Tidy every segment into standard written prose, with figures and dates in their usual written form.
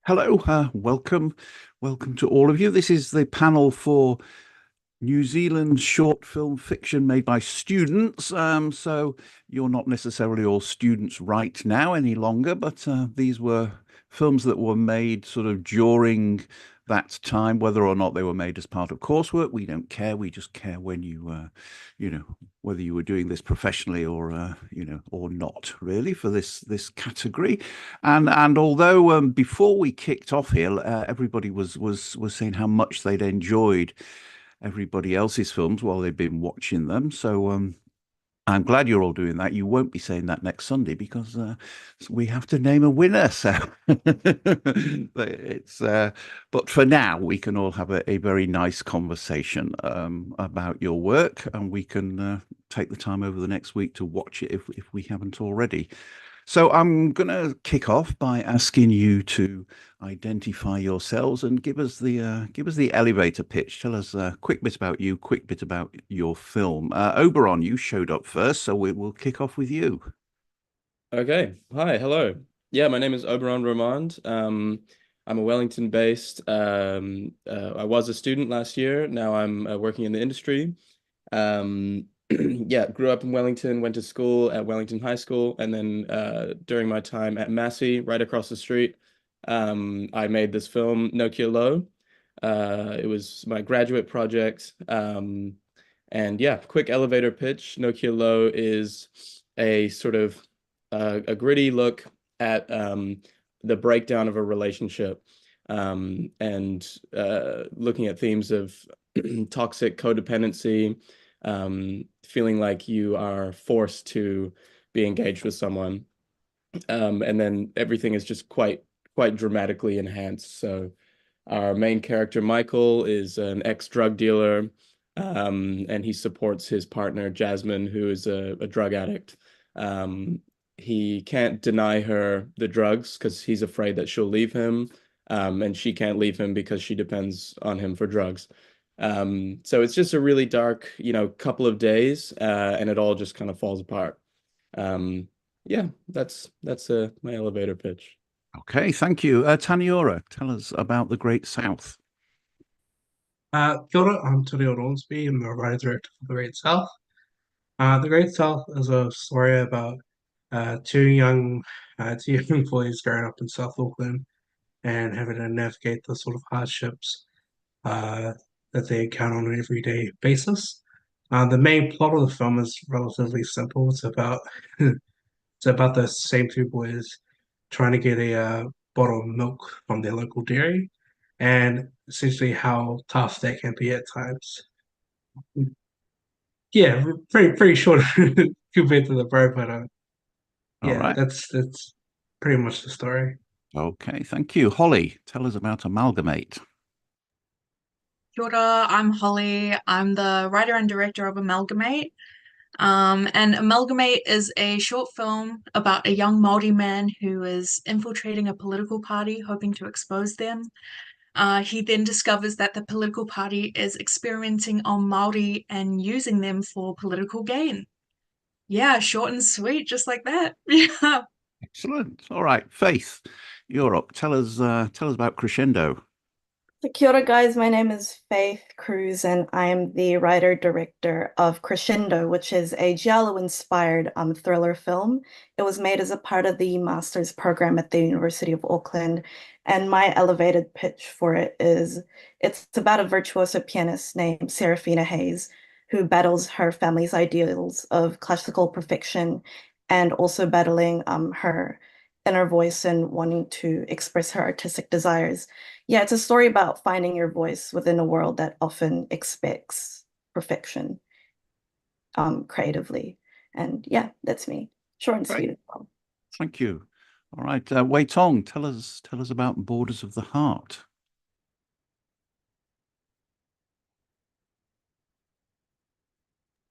Hello, welcome to all of you. This is the panel for New Zealand short film fiction made by students. So you're not necessarily all students right now any longer, but these were films that were made sort of during that time, whether or not they were made as part of coursework. We don't care. We just care when you know, whether you were doing this professionally or or not, really, for this category. And although before we kicked off here, everybody was saying how much they'd enjoyed everybody else's films while they've been watching them. So I'm glad you're all doing that. You won't be saying that next Sunday because we have to name a winner. So it's but for now we can all have a very nice conversation about your work, and we can take the time over the next week to watch it if we haven't already. So I'm going to kick off by asking you to identify yourselves and give us the elevator pitch. Tell us a quick bit about you, quick bit about your film. Oberon, you showed up first, so we'll kick off with you. Okay. Hi. Hello. Yeah, my name is Oberon Romand. I'm a Wellington-based. I was a student last year. Now I'm working in the industry. Yeah, grew up in Wellington, went to school at Wellington High School, and then during my time at Massey, right across the street, I made this film, Nokia Low. It was my graduate project. And yeah, quick elevator pitch. Nokia Low is a sort of a gritty look at the breakdown of a relationship, and looking at themes of toxic codependency, feeling like you are forced to be engaged with someone, and then everything is just quite dramatically enhanced. So our main character, Michael, is an ex-drug dealer, and he supports his partner, Jasmine, who is a drug addict. He can't deny her the drugs because he's afraid that she'll leave him, and she can't leave him because she depends on him for drugs. So it's just a really dark, couple of days, and it all just kind of falls apart. Um, yeah, that's my elevator pitch. Okay, thank you. Taniora, tell us about the Great South. Kia ora, I'm Tony Oronsby. I'm the writer director for The Great South. The Great South is a story about two young boys growing up in South Auckland and having to navigate the sort of hardships uh, that they encounter on an everyday basis. The main plot of the film is relatively simple. It's about the same two boys trying to get a bottle of milk from their local dairy, and essentially how tough that can be at times. Yeah, pretty short compared to the bird, but All yeah, right. that's pretty much the story. Okay, thank you. Holly, tell us about Amalgamate. Kia ora, I'm Holly. I'm the writer and director of Amalgamate. And Amalgamate is a short film about a young Māori man who is infiltrating a political party, hoping to expose them. He then discovers that the political party is experimenting on Māori and using them for political gain. Yeah, short and sweet, just like that. Yeah. Excellent. All right, Faith, you're up. Tell us about Crescendo. So kia ora, guys. My name is Faith Cruz, and I am the writer-director of Crescendo, which is a Giallo-inspired thriller film. It was made as a part of the master's program at the University of Auckland, and my elevated pitch for it is it's about a virtuoso pianist named Serafina Hayes, who battles her family's ideals of classical perfection and also battling her inner voice and wanting to express her artistic desires. Yeah, it's a story about finding your voice within a world that often expects perfection creatively. And yeah, that's me. Short and Great. sweet as well. Thank you. All right, Wei Tong, tell us about Borders of the Heart.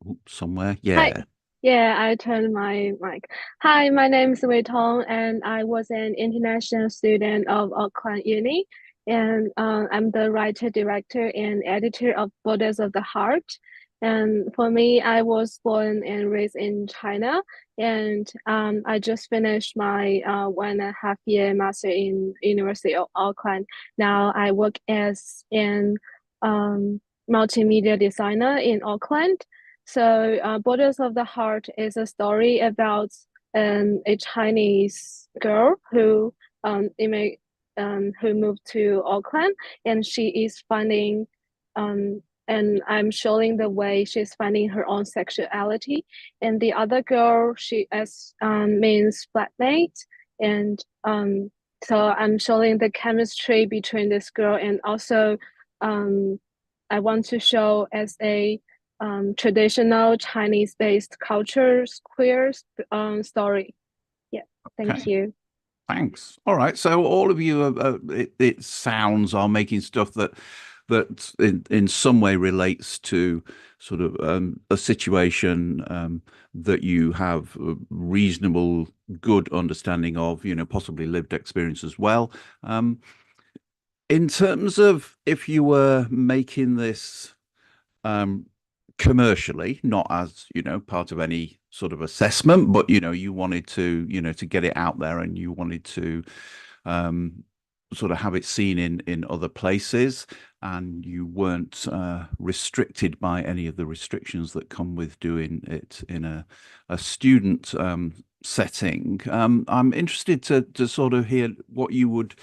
Oops, somewhere. Hi. Yeah. Yeah, I turned my mic. Hi, my name is Wei Tong, and I was an international student of Auckland Uni, and I'm the writer, director, and editor of Borders of the Heart. And for me, I was born and raised in China, and I just finished my 1.5 year master in University of Auckland. Now I work as an multimedia designer in Auckland. So Borders of the Heart is a story about a Chinese girl who moved to Auckland, and she is finding and I'm showing the way she's finding her own sexuality. And the other girl, she as means flatmate, and so I'm showing the chemistry between this girl, and also I want to show as a traditional Chinese-based cultures queer story. Yeah, thank Okay. you. Thanks. All right. So all of you, it sounds, are making stuff that in some way relates to sort of a situation that you have a reasonable, good understanding of, possibly lived experience as well. In terms of if you were making this commercially, not as, part of any sort of assessment, but, you wanted to, to get it out there and you wanted to sort of have it seen in other places, and you weren't restricted by any of the restrictions that come with doing it in a student setting. I'm interested to sort of hear what you would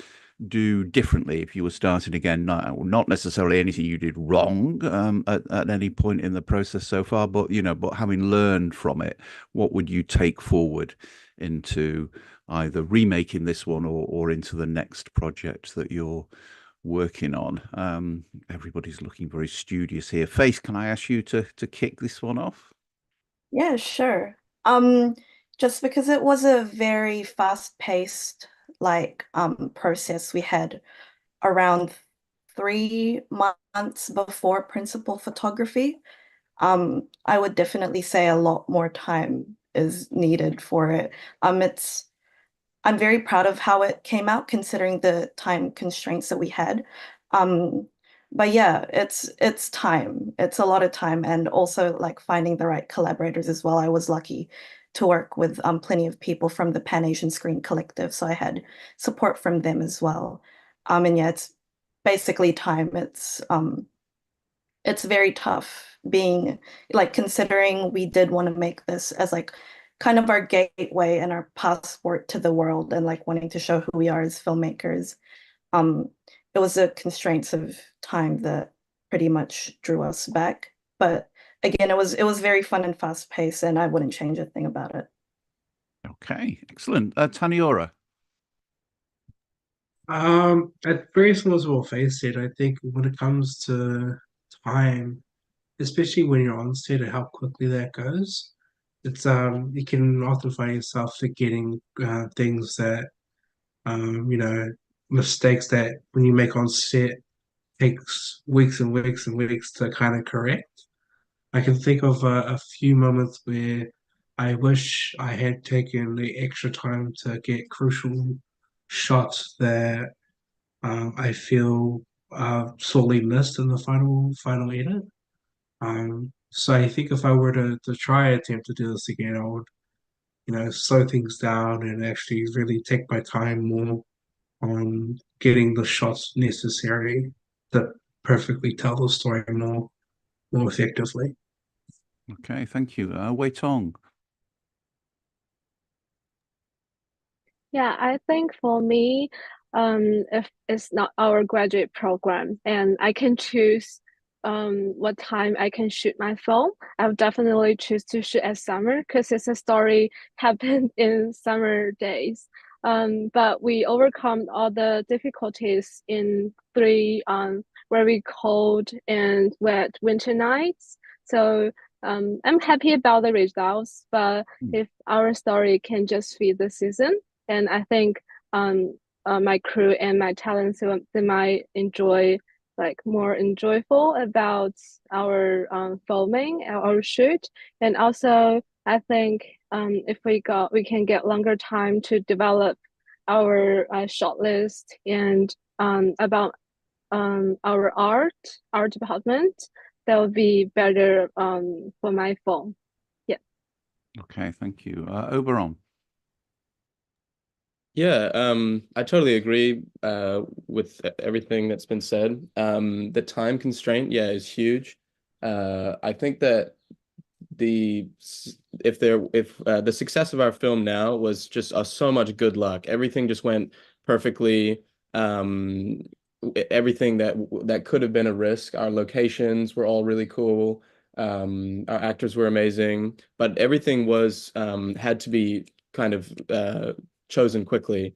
do differently if you were starting again. Not necessarily anything you did wrong at any point in the process so far, but but having learned from it, what would you take forward into either remaking this one or into the next project that you're working on? Everybody's looking very studious here. Faith, can I ask you to kick this one off? Yeah, sure. Just because it was a very fast-paced process, we had around 3 months before principal photography. I would definitely say a lot more time is needed for it. I'm very proud of how it came out considering the time constraints that we had. But yeah, it's time. It's a lot of time, and also like finding the right collaborators as well. I was lucky to work with plenty of people from the Pan Asian Screen Collective, so I had support from them as well. And yeah, it's basically time. It's very tough being like considering we did want to make this as like kind of our gateway and our passport to the world and like wanting to show who we are as filmmakers. Um, it was the constraints of time that pretty much drew us back. But again, it was very fun and fast paced, and I wouldn't change a thing about it. Okay, excellent. Taniora. At very similar to what Faith said, I think when it comes to time, especially when you're on set and how quickly that goes, it's you can often find yourself forgetting things that mistakes that when you make on set takes weeks and weeks and weeks to kind of correct. I can think of a few moments where I wish I had taken the extra time to get crucial shots that I feel sorely missed in the final edit. So I think if I were to try attempt to do this again, I would, slow things down and actually really take my time more on getting the shots necessary to perfectly tell the story more effectively. Okay, thank you. Wei Tong. Yeah, I think for me, if it's not our graduate program and I can choose what time I can shoot my film, I would definitely choose to shoot at summer because it's a story happened in summer days. But we overcome all the difficulties in three very cold and wet winter nights. So I'm happy about the results, but if our story can just fit the season, and I think my crew and my talents they might enjoy like more enjoyable about our filming, our shoot, and also I think if we can get longer time to develop our short list and about our art department, that would be better for my film. Yeah. Okay, thank you. Oberon. Yeah, I totally agree with everything that's been said. The time constraint, yeah, is huge. I think that if the success of our film now was just so much good luck. Everything just went perfectly. Everything that could have been a risk. Our locations were all really cool. Our actors were amazing, but everything was had to be kind of chosen quickly.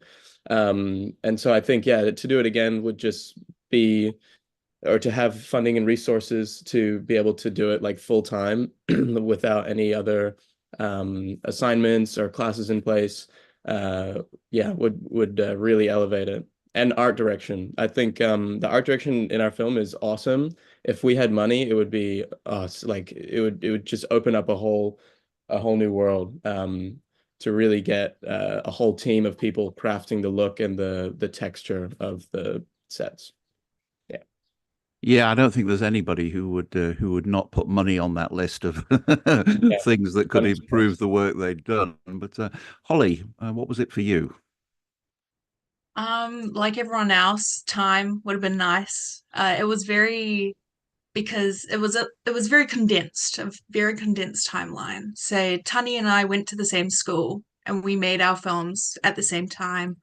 And so I think, yeah, to do it again would just be, or to have funding and resources to be able to do it like full time without any other assignments or classes in place, yeah, would really elevate it. And art direction. I think the art direction in our film is awesome. If we had money, it would be like it would just open up a whole new world. To really get a whole team of people crafting the look and the texture of the sets. Yeah. Yeah, I don't think there's anybody who would not put money on that list of Yeah. things that could 100%. improve the work they'd done. But Holly, what was it for you? Like everyone else, time would have been nice. It was very because it was very condensed, a very condensed timeline. So Tani and I went to the same school and we made our films at the same time.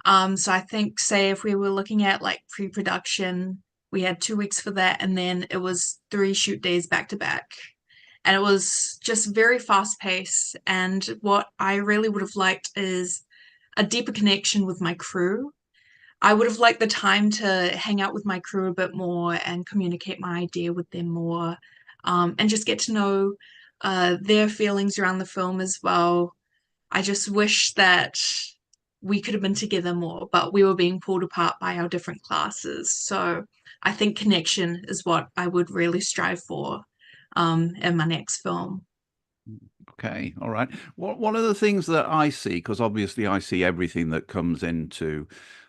So I think, say, if we were looking at like pre-production, we had 2 weeks for that, and then it was 3 shoot days back to back. And it was just very fast paced. And what I really would have liked is a deeper connection with my crew. I would have liked the time to hang out with my crew a bit more and communicate my idea with them more, and just get to know their feelings around the film as well. I just wish that we could have been together more, but we were being pulled apart by our different classes. So I think connection is what I would really strive for in my next film. Okay, all right. One of the things that I see, because obviously I see everything that comes into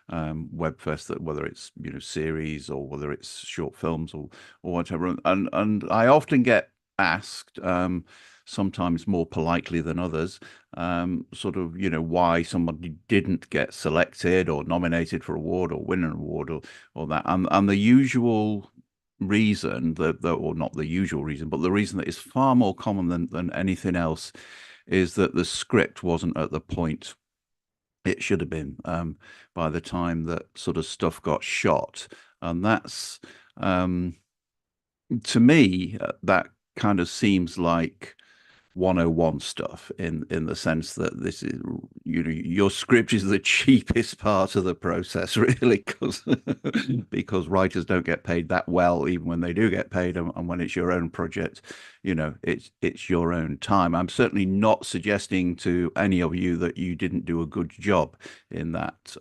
Webfest, that whether it's series or whether it's short films or whatever, and I often get asked, sometimes more politely than others, sort of why somebody didn't get selected or nominated for award or win an award or that, and the usual reason or not the usual reason, but the reason that is far more common than anything else is that the script wasn't at the point it should have been by the time that sort of stuff got shot. And that's to me that kind of seems like 101 stuff in the sense that this is your script is the cheapest part of the process, really, because writers don't get paid that well even when they do get paid, and when it's your own project, it's your own time. I'm certainly not suggesting to any of you that you didn't do a good job in that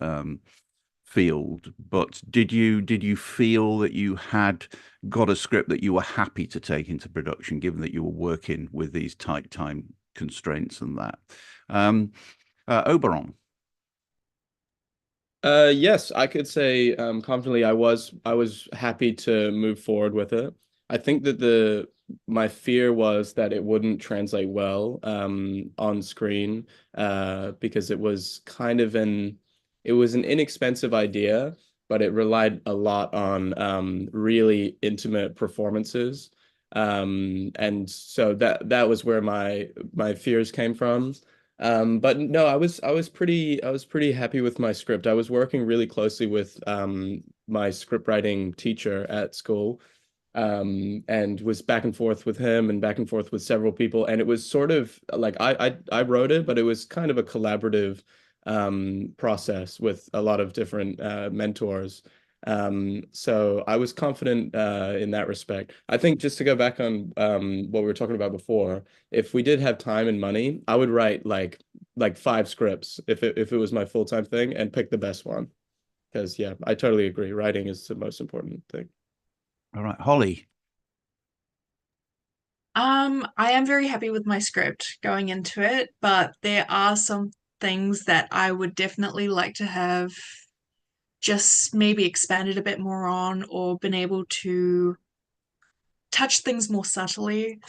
field, but did you feel that you had got a script that you were happy to take into production, given that you were working with these tight time constraints and that? Oberon. Yes, I could say confidently I was happy to move forward with it. I think that my fear was that it wouldn't translate well on screen because it was kind of an inexpensive idea, but it relied a lot on really intimate performances. And so that was where my fears came from. But no, I was pretty happy with my script. I was working really closely with my script writing teacher at school, and was back and forth with him and back and forth with several people. And it was sort of like I wrote it, but it was kind of a collaborative process with a lot of different mentors. So I was confident in that respect. I think just to go back on what we were talking about before, if we did have time and money, I would write like 5 scripts if it was my full-time thing and pick the best one. Because yeah, I totally agree. Writing is the most important thing. All right, Holly. I am very happy with my script going into it, but there are some things that I would definitely like to have just maybe expanded a bit more on or been able to touch things more subtly.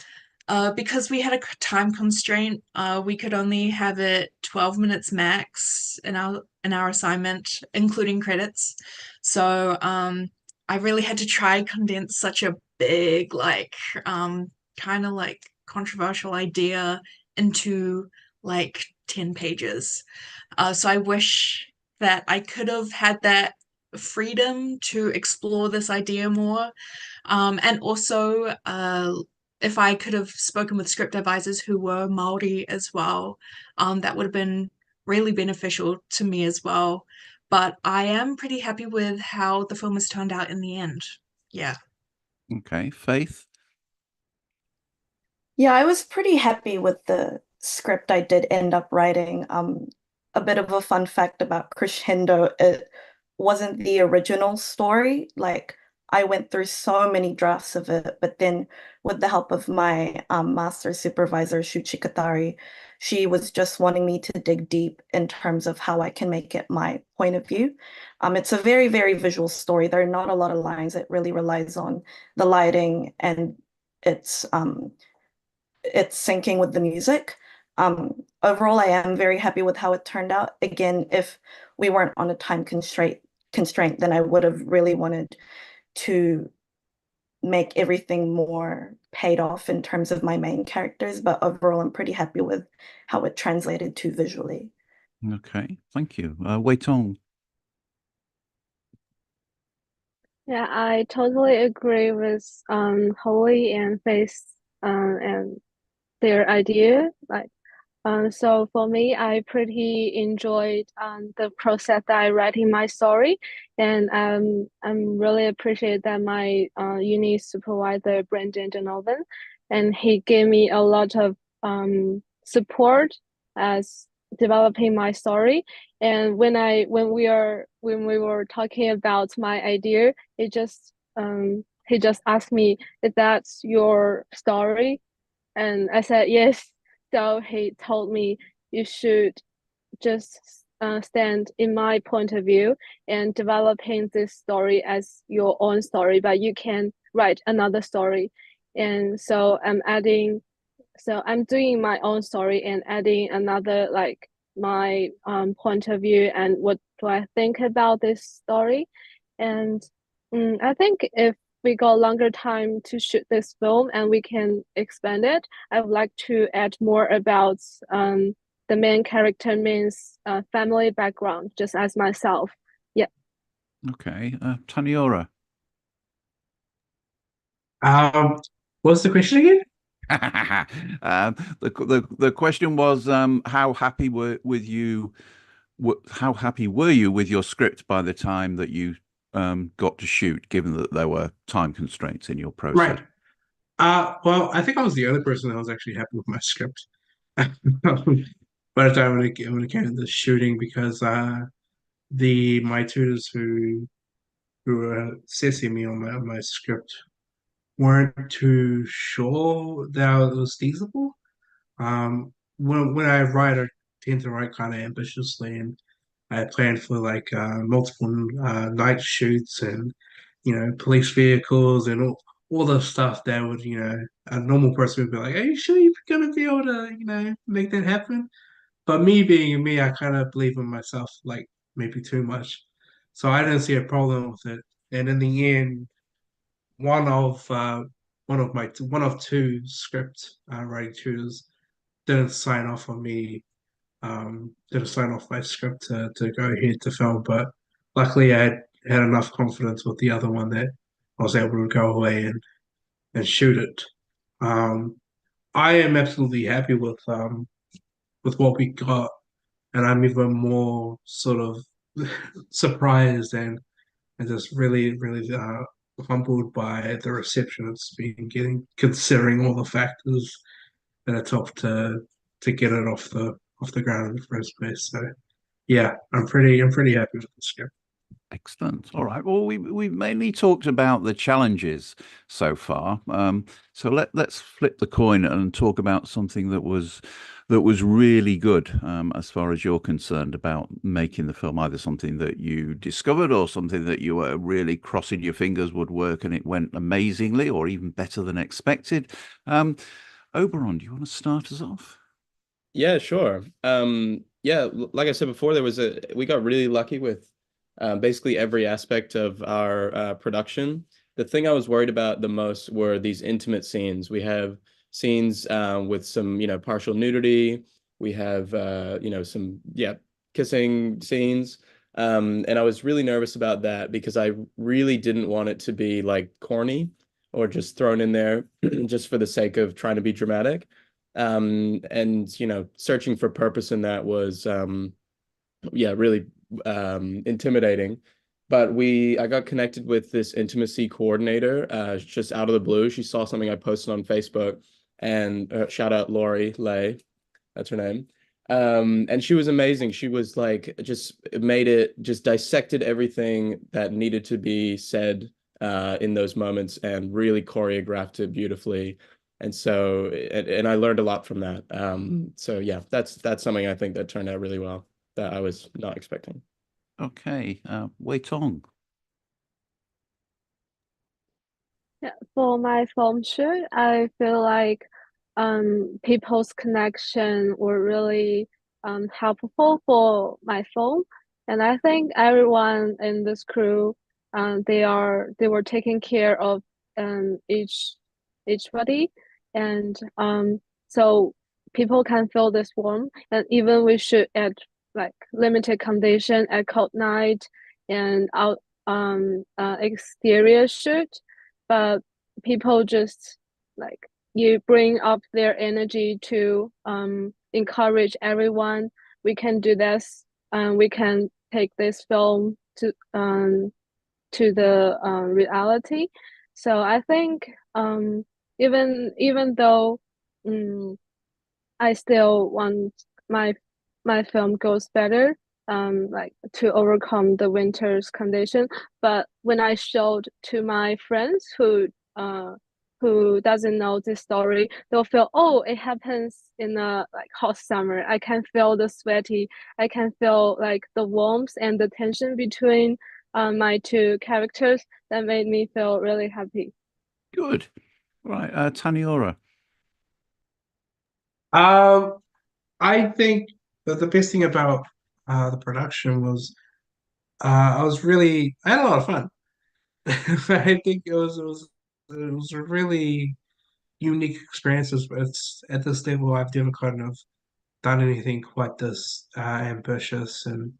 Because we had a time constraint, we could only have it 12 minutes max in our assignment, including credits. So I really had to try condense such a big, kind of like controversial idea into like 10 pages. So I wish that I could have had that freedom to explore this idea more. And also, if I could have spoken with script advisors who were Maori as well, that would have been really beneficial to me as well. But I am pretty happy with how the film has turned out in the end. Yeah. Okay, Faith. Yeah, I was pretty happy with the script I did end up writing. A bit of a fun fact about Crescendo, it wasn't the original story. Like, I went through so many drafts of it, but then with the help of my master supervisor, Shuchi Katari, she was just wanting me to dig deep in terms of how I can make it my point of view. It's a very, very visual story. There are not a lot of lines. It really relies on the lighting and its syncing with the music. Overall, I am very happy with how it turned out. Again, if we weren't on a time constraint, then I would have really wanted to make everything more paid off in terms of my main characters. But overall, I'm pretty happy with how it translated to visually. Okay, thank you. Wei Tong. Yeah, I totally agree with Holly and Faith and their idea. So for me, I pretty enjoyed the process that I writing my story, and I'm really appreciate that my uni supervisor Brendan Donovan, and he gave me a lot of support as developing my story. And when we were talking about my idea, he just asked me, "Is that your story?" And I said yes. So he told me you should just stand in my point of view and developing this story as your own story, but you can write another story. And so I'm doing my own story and adding another like my point of view and what do I think about this story. And I think if we got longer time to shoot this film and we can expand it, I would like to add more about the main character means family background, just as myself. Yeah. Okay, Taniora. What's the question again? The question was how happy were you with your script by the time that you got to shoot, given that there were time constraints in your process? Right. Well, I think I was the only person that was actually happy with my script by the time when it came to the shooting, because my tutors who were assessing me on my script weren't too sure that it was feasible. When I write, I tend to write kind of ambitiously, and I planned for like multiple night shoots and police vehicles and all the stuff that would a normal person would be like, "Are you sure you're gonna be able to make that happen?" But me being me, I kind of believe in myself like maybe too much, so I didn't see a problem with it. And in the end, one of one of two script writing tutors didn't sign off on me didn't sign off my script to go ahead to film, but luckily I had enough confidence with the other one that I was able to go away and shoot it. Um, I am absolutely happy with what we got, and I'm even more sort of surprised and just really really humbled by the reception it's been getting, considering all the factors that it took to get it off the ground in the first place. So yeah, I'm pretty happy with the script. Excellent. All right. Well, we've mainly talked about the challenges so far. So let's flip the coin and talk about something that was really good, as far as you're concerned about making the film, either something that you discovered or something that you were really crossing your fingers would work and it went amazingly or even better than expected. Oberon, do you want to start us off? Yeah, sure. Like I said before, we got really lucky with basically every aspect of our production. The thing I was worried about the most were these intimate scenes. We have scenes with some, partial nudity. We have, some, kissing scenes. And I was really nervous about that because I really didn't want it to be like corny or just thrown in there just for the sake of trying to be dramatic. And searching for purpose in that was really intimidating. But I got connected with this intimacy coordinator just out of the blue. She saw something I posted on Facebook, and shout out Lori Lay, that's her name. And she was amazing. She was like just dissected everything that needed to be said in those moments and really choreographed it beautifully. And I learned a lot from that. So yeah, that's something I think that turned out really well that I was not expecting. Okay. Wei Tong. Yeah, for my film shoot, I feel like people's connection were really helpful for my film. And I think everyone in this crew, they were taking care of each body, and so people can feel this warmth. And even we shoot at like limited condition at cold night and out exterior shoot, but people just like you bring up their energy to encourage everyone. We can do this. We can take this film to the reality. So I think even though I still want my my film goes better, like to overcome the winter's condition. But when I showed to my friends who doesn't know this story, they'll feel, oh, it happens in a like hot summer. I can feel the sweaty. I can feel like the warmth and the tension between my two characters. That made me feel really happy. Good. Right. Taniora. I think that the best thing about the production was I had a lot of fun. I think it was a really unique experience. It's at this level I've never kind of done anything quite this ambitious, and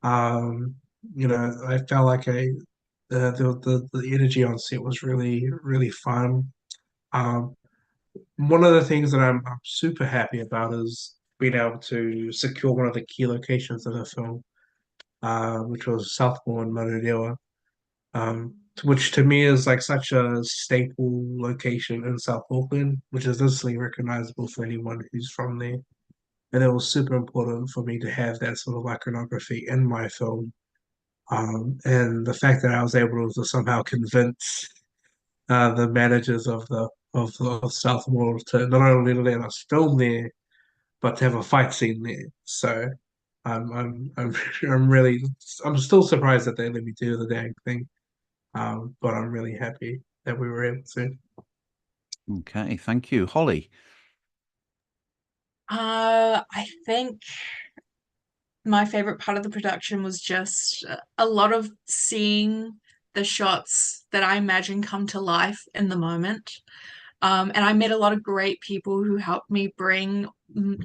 I felt like the energy on set was really fun. Um, One of the things that I'm super happy about is being able to secure one of the key locations of the film, which was Southmore and Manurewa, which to me is like such a staple location in South Auckland, which is instantly recognizable for anyone who's from there. And it was super important for me to have that sort of iconography in my film. And the fact that I was able to somehow convince the managers of Southmore to not only let us film there, but to have a fight scene there. So I'm really I'm still surprised that they let me do the dang thing. But I'm really happy that we were able to. Okay. Thank you. Holly. I think my favorite part of the production was just a lot of seeing the shots that I imagine come to life in the moment. And I met a lot of great people who helped me bring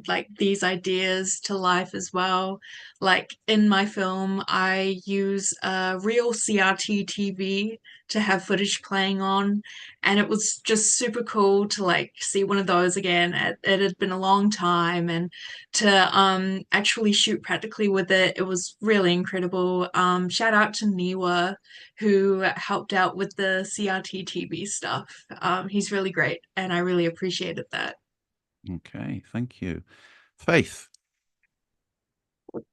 like these ideas to life as well. Like in my film, I use a real CRT TV to have footage playing on, and it was just super cool to like see one of those again. It had been a long time, and to actually shoot practically with it, it was really incredible. Shout out to Niwa who helped out with the CRT TV stuff. He's really great, and I really appreciated that. Okay. Thank you. Faith.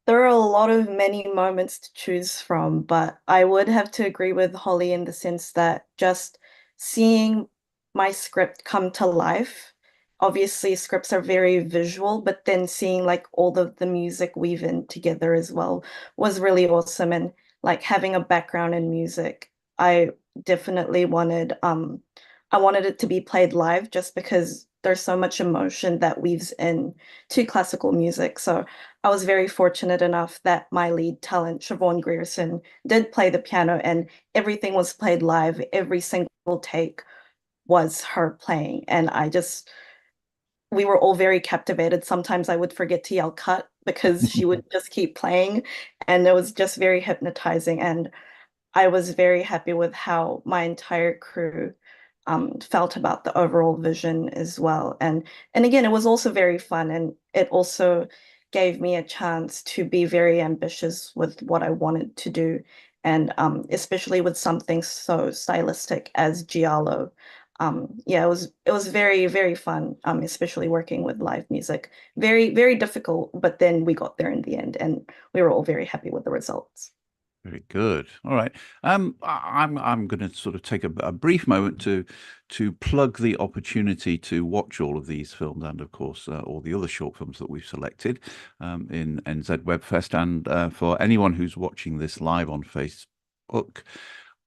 there are a lot of many moments to choose from, but I would have to agree with Holly in the sense that just seeing my script come to life, obviously scripts are very visual, but then seeing like all of the music weave in together as well was really awesome. And like having a background in music, I definitely I wanted it to be played live just because there's so much emotion that weaves in to classical music. So I was very fortunate enough that my lead talent, Siobhan Grierson, did play the piano and everything was played live. Every single take was her playing. And we were all very captivated. Sometimes I would forget to yell cut because she would just keep playing. And it was just very hypnotizing. And I was very happy with how my entire crew felt about the overall vision as well. And again, it was also very fun, and it also gave me a chance to be very ambitious with what I wanted to do, and especially with something so stylistic as Giallo. Yeah, it was very, very fun, especially working with live music. Very, very difficult, but then we got there in the end, and we were all very happy with the results. Very good. All right. I'm going to sort of take a brief moment to plug the opportunity to watch all of these films and, of course, all the other short films that we've selected in NZ Webfest. And for anyone who's watching this live on Facebook,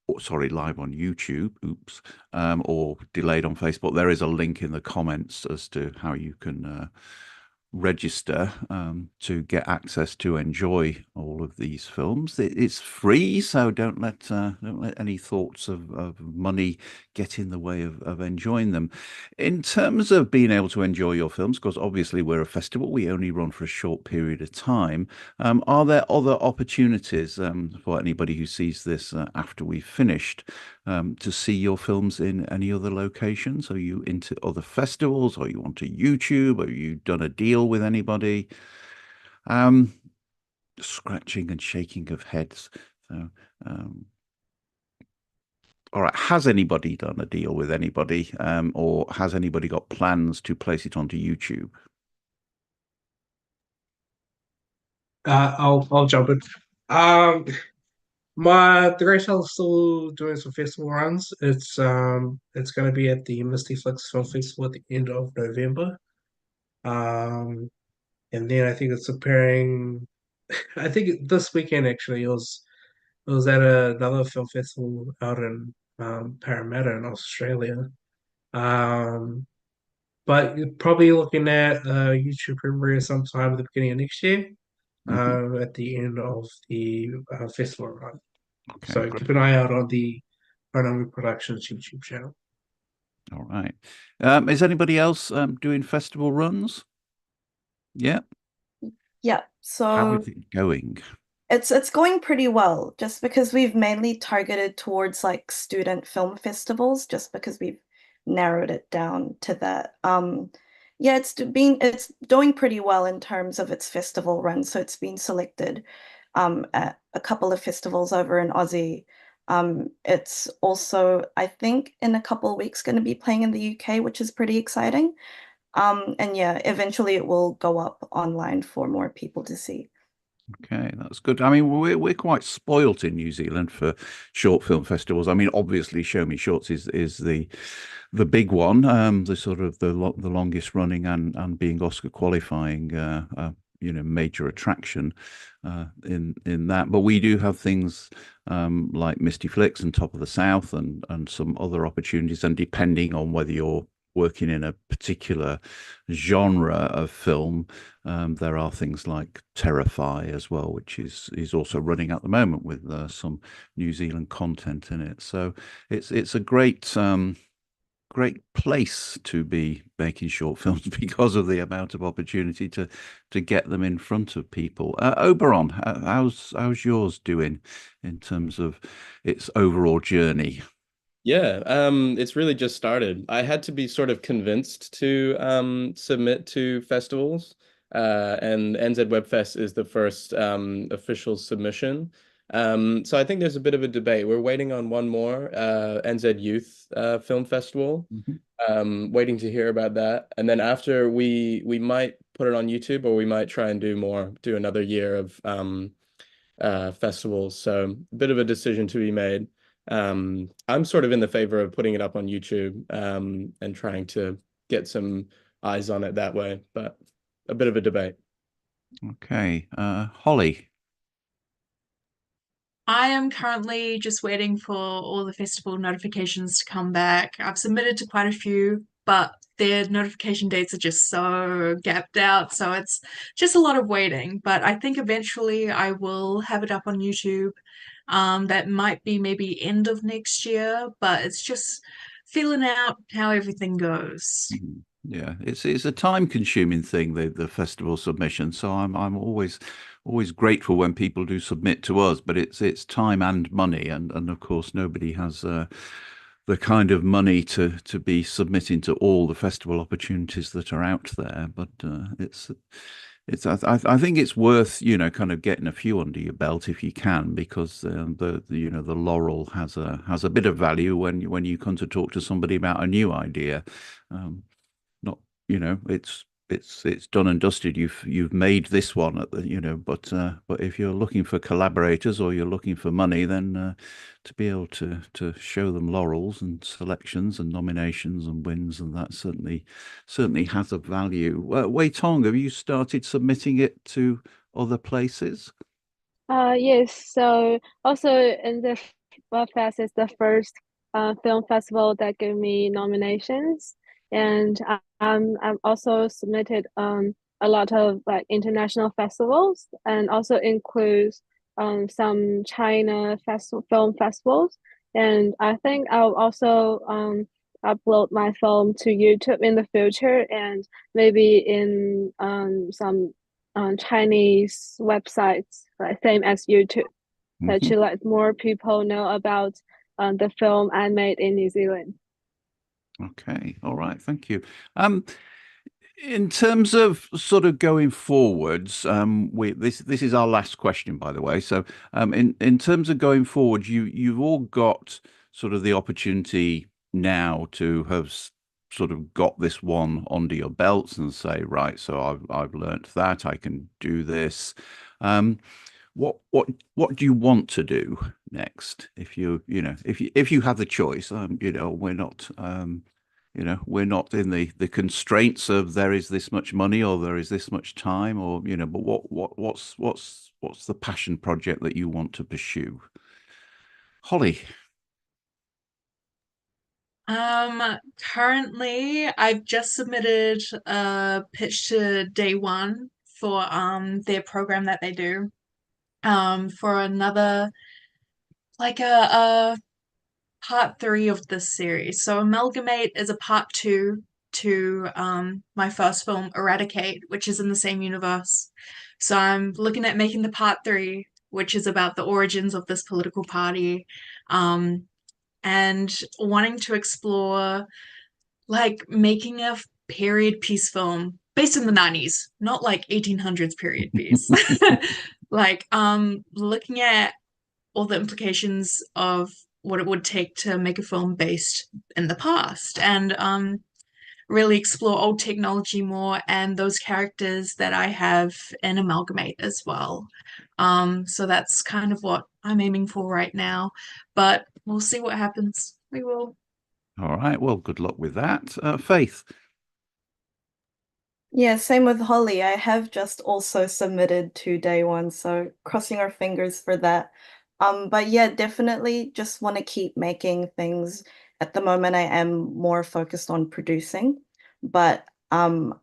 or sorry, live on YouTube, oops, or delayed on Facebook, there is a link in the comments as to how you can register to get access to enjoy all of these films. It's free, so don't let any thoughts of money get in the way of enjoying them. In terms of being able to enjoy your films, because obviously we're a festival, we only run for a short period of time. Are there other opportunities for anybody who sees this after we've finished to see your films in any other locations? Are you into other festivals? Are you onto YouTube? Have you done a deal with anybody? Scratching and shaking of heads. So, all right. Has anybody done a deal with anybody, or has anybody got plans to place it onto YouTube? I'll jump in. The Great Shell is still doing some festival runs. It's going to be at the Misty Flicks Film Festival at the end of November. And then I think it's appearing. I think this weekend actually it was at another film festival out in Parramatta in Australia. Um, but you're probably looking at YouTube premiere sometime at the beginning of next year, at the end of the festival run. Okay, So great. keep an eye out on the Pronami Productions YouTube channel. All right. Is anybody else doing festival runs? Yeah. Yeah, How so is it going? it's going pretty well, just because we've mainly targeted towards like student film festivals, just because we've narrowed it down to that. Yeah, it's doing pretty well in terms of its festival run. So it's been selected at a couple of festivals over in Aussie. It's also, I think, in a couple of weeks going to be playing in the UK, which is pretty exciting. And yeah, eventually it will go up online for more people to see. Okay, that's good. I mean, we're quite spoilt in New Zealand for short film festivals. I mean, obviously, Show Me Shorts is the big one, the sort of the longest running and being Oscar qualifying, major attraction in that. But we do have things like Misty Flicks and Top of the South and some other opportunities. And depending on whether you're working in a particular genre of film, there are things like Terrify as well, which is also running at the moment with some New Zealand content in it. So it's a great place to be making short films because of the amount of opportunity to get them in front of people. Oberon, how's yours doing in terms of its overall journey? Yeah, it's really just started. I had to be sort of convinced to submit to festivals, and NZ Webfest is the first official submission. So I think there's a bit of a debate. We're waiting on one more NZ Youth Film Festival. Waiting to hear about that. And then after we might put it on YouTube, or we might try and do another year of festivals. So a bit of a decision to be made. I'm sort of in the favor of putting it up on YouTube and trying to get some eyes on it that way, but a bit of a debate. Okay, Holly. I am currently just waiting for all the festival notifications to come back. I've submitted to quite a few, but their notification dates are just so gapped out. So it's just a lot of waiting. But I think eventually I will have it up on YouTube. That might be maybe end of next year, but it's just feeling out how everything goes. Yeah, it's a time-consuming thing, the festival submission. So I'm always grateful when people do submit to us, but it's time and money, and of course nobody has the kind of money to be submitting to all the festival opportunities that are out there. But I think it's worth, you know, kind of getting a few under your belt if you can, because the you know, the laurel has a bit of value when you come to talk to somebody about a new idea. Not, you know, it's done and dusted. You've made this one at the, you know, but if you're looking for collaborators or you're looking for money, then to be able to show them laurels and selections and nominations and wins, and that certainly has a value. Wei Tong, have you started submitting it to other places? Yes. So also in the Fest is the first film festival that gave me nominations, and I've also submitted a lot of like international festivals, and also includes some China film festivals. And I think I'll also upload my film to YouTube in the future, and maybe in some Chinese websites, like same as YouTube, to let more people know about the film I made in New Zealand. Okay, all right, thank you. In terms of sort of going forwards, this is our last question, by the way. So, in terms of going forward, you've all got sort of the opportunity now to have sort of got this one under your belts and say, right, so I've learnt that I can do this. What do you want to do next? If you know, if you have the choice, you know, we're not you know, we're not in the constraints of there is this much money or there is this much time, or, you know, but what's the passion project that you want to pursue? Holly. Currently I've just submitted a pitch to Day One for their program that they do. For another, like a part 3 of this series. So Amalgamate is a part 2 to my first film, Eradicate, which is in the same universe. So I'm looking at making the part 3, which is about the origins of this political party, and wanting to explore like making a period piece film based in the 90s, not like 1800s period piece. Like looking at all the implications of what it would take to make a film based in the past, and really explore old technology more and those characters that I have in Amalgamate as well. So that's kind of what I'm aiming for right now, but we'll see what happens. We will. All right. Well, good luck with that. Faith. Yeah, same with Holly. I have just also submitted to Day One, so crossing our fingers for that. But yeah, definitely just want to keep making things. At the moment, I am more focused on producing, but I'm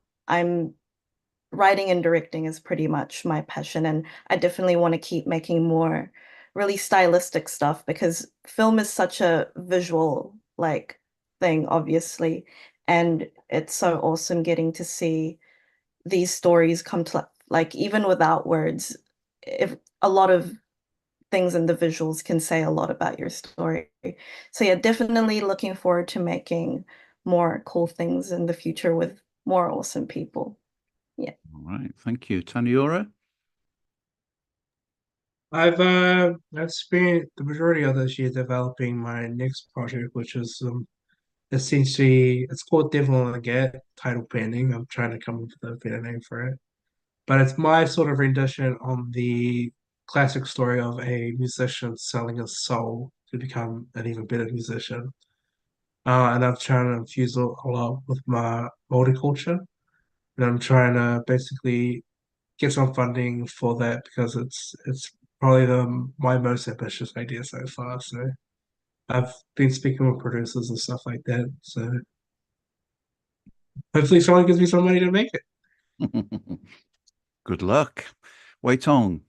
writing and directing is pretty much my passion, and I definitely want to keep making more really stylistic stuff because film is such a visual like thing, obviously, and it's so awesome getting to see these stories come to like even without words, if a lot of things in the visuals can say a lot about your story. So yeah, definitely looking forward to making more cool things in the future with more awesome people. Yeah. All right. Thank you. Taniora. I've spent the majority of this year developing my next project, which is essentially it's called Devil on the Gate, title pending. I'm trying to come up with a better name for it. But it's my sort of rendition on the classic story of a musician selling his soul to become an even better musician. And I'm trying to infuse a lot with my multiculture. And I'm trying to basically get some funding for that because it's probably my most ambitious idea so far. So I've been speaking with producers and stuff like that. So hopefully someone gives me some money to make it. Good luck. Wei Tong.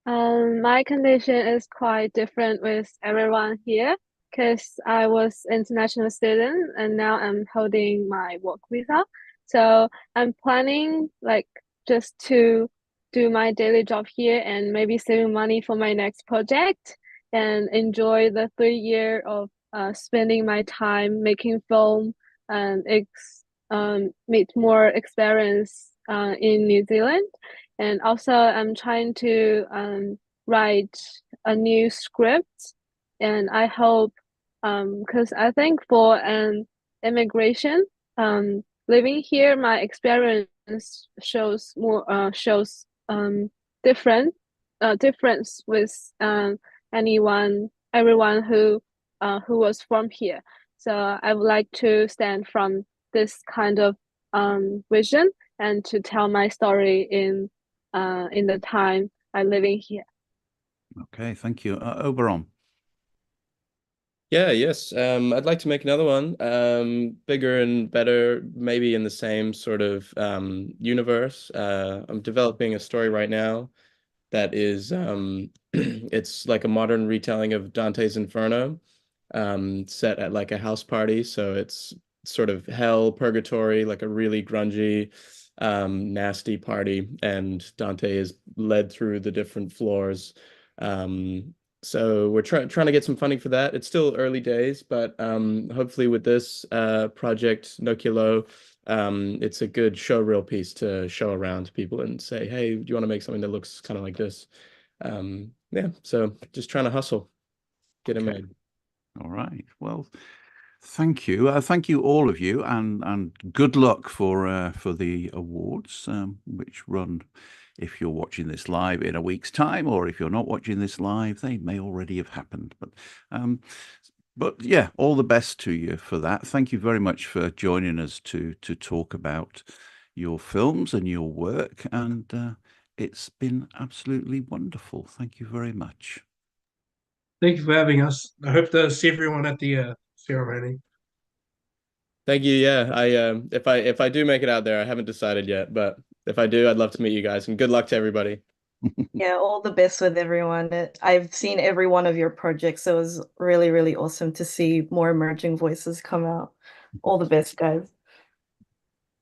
My condition is quite different with everyone here because I was international student and now I'm holding my work visa. So I'm planning like just to do my daily job here and maybe saving money for my next project and enjoy the 3 year of spending my time making film and meet more experience in New Zealand. And also, I'm trying to write a new script, and I hope, because I think for an immigration, living here, my experience shows different difference with everyone who was from here. So I would like to stand from this kind of vision and to tell my story in the time I'm living here. Okay, thank you. Oberon. Yeah, yes. I'd like to make another one, bigger and better, maybe in the same sort of universe. I'm developing a story right now that is it's like a modern retelling of Dante's Inferno, set at like a house party. So it's sort of hell, purgatory, like a really grungy, nasty party, and Dante is led through the different floors. So we're trying to get some funding for that. It's still early days, but hopefully with this project, No Kilo, it's a good showreel piece to show around to people and say, hey, do you want to make something that looks kind of like this? Yeah, so just trying to hustle, get it Okay. made. All right. Well, thank you. Thank you, all of you, and good luck for the awards, which run, if you're watching this live, in a week's time, or if you're not watching this live, they may already have happened. But yeah, all the best to you for that. Thank you very much for joining us to talk about your films and your work, and it's been absolutely wonderful. Thank you very much. Thank you for having us. I hope to see everyone at the ceremony. Thank you. Yeah, if I do make it out there, I haven't decided yet, but if I do, I'd love to meet you guys, and good luck to everybody. Yeah, all the best with everyone. I've seen every one of your projects, so it was really, really awesome to see more emerging voices come out. All the best, guys.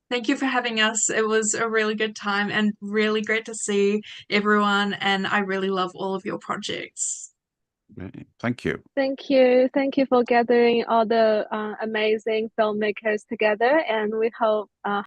Thank you for having us. It was a really good time and really great to see everyone, and I really love all of your projects. Right. Thank you. Thank you. Thank you for gathering all the amazing filmmakers together, and we hope